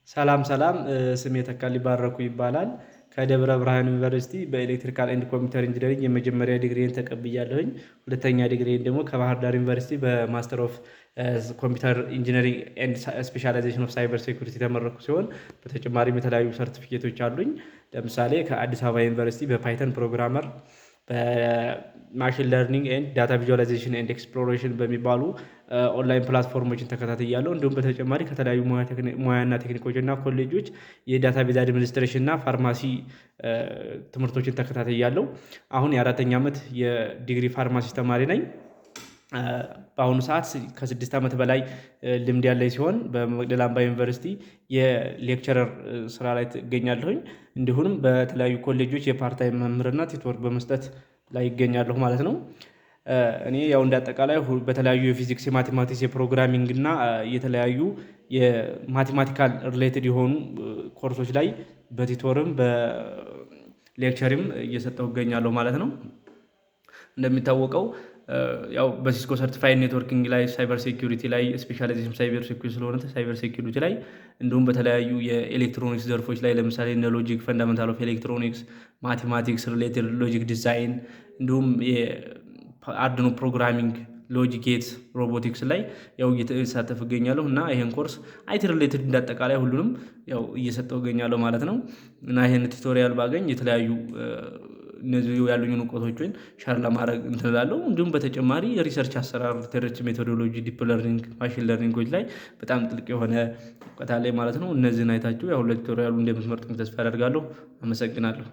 ሰላም ሰላም ስሜ ተካልኝ ባረኩ ይባላል። ከደብረ ብርሃን ዩኒቨርሲቲ በኤሌክትሪካል ኤንድ ኮምፒውተር ኢንጂነሪንግ የመጀመሪያ ዲግሪዬን ተቀብያለሁኝ። ሁለተኛ ዲግሪዬን ደግሞ ከባህር ዳር ዩኒቨርሲቲ በማስተር ኦፍ ኮምፒውተር ኢንጂነሪንግ ኤንድ ስፔሻላይዜሽን ኦፍ ሳይበር ሴኩሪቲ የተመረኩ ሲሆን በተጨማሪም የተለያዩ ሰርቲፊኬቶች አሉኝ። ለምሳሌ ከአዲስ አበባ ዩኒቨርሲቲ በፓይተን ፕሮግራመር በማሽን ለርኒንግ ኤንድ ዳታ ቪዥዋላይዜሽን ኤንድ ኤክስፕሎሬሽን በሚባሉ ኦንላይን ፕላትፎርሞችን ተከታትያለሁ። እንዲሁም በተጨማሪ ከተለያዩ ሙያና ቴክኒኮች እና ኮሌጆች የዳታቤዝ አድሚኒስትሬሽን እና ፋርማሲ ትምህርቶችን ተከታትያለሁ። አሁን የአራተኛ ዓመት የዲግሪ ፋርማሲ ተማሪ ነኝ። በአሁኑ ሰዓት ከ6 ዓመት በላይ ልምድ ያለኝ ሲሆን በመቅደላ አምባ ዩኒቨርሲቲ የሌክቸረር ስራ ላይ እገኛለሁኝ። እንዲሁም በተለያዩ ኮሌጆች የፓርታይም መምህርና ቲቶር በመስጠት ላይ ይገኛለሁ ማለት ነው። እኔ ያው እንደ አጠቃላይ በተለያዩ የፊዚክስ፣ የማቴማቲክስ፣ የፕሮግራሚንግ እና የተለያዩ የማቴማቲካል ሪሌትድ የሆኑ ኮርሶች ላይ በቲቶርም በሌክቸርም እየሰጠሁ እገኛለሁ ማለት ነው። እንደሚታወቀው ያው በሲስኮ ሰርቲፋይድ ኔትወርኪንግ ላይ ሳይበር ሴኩሪቲ ላይ ስፔሻላይዜሽን ሳይበር ሴኩሪቲ ስለሆነ ሳይበር ሴኩሪቲ ላይ እንዲሁም በተለያዩ የኤሌክትሮኒክስ ዘርፎች ላይ ለምሳሌ እነ ሎጂክ ፈንዳመንታል ኦፍ ኤሌክትሮኒክስ፣ ማቴማቲክስ ሪሌትድ ሎጂክ ዲዛይን እንዲሁም የአርዲኖ ፕሮግራሚንግ፣ ሎጂክ ጌትስ፣ ሮቦቲክስ ላይ ያው እየተሳተፍ እገኛለሁ እና ይሄን ኮርስ አይቲ ሪሌትድ እንዳጠቃላይ ሁሉንም ያው እየሰጠው እገኛለሁ ማለት ነው። እና ይሄን ቱቶሪያል ባገኝ የተለያዩ እነዚህ ያሉኝን እውቀቶችን ሸር ለማድረግ እንትን እላለሁ። እንዲሁም በተጨማሪ የሪሰርች አሰራር፣ ሪሰርች ሜቶዶሎጂ፣ ዲፕ ለርኒንግ፣ ማሽን ለርኒንጎች ላይ በጣም ጥልቅ የሆነ እውቀት አለኝ ማለት ነው። እነዚህን አይታችሁ ያው ለቱቶሪያሉ እንደምትመርጡኝ ተስፋ አደርጋለሁ። አመሰግናለሁ።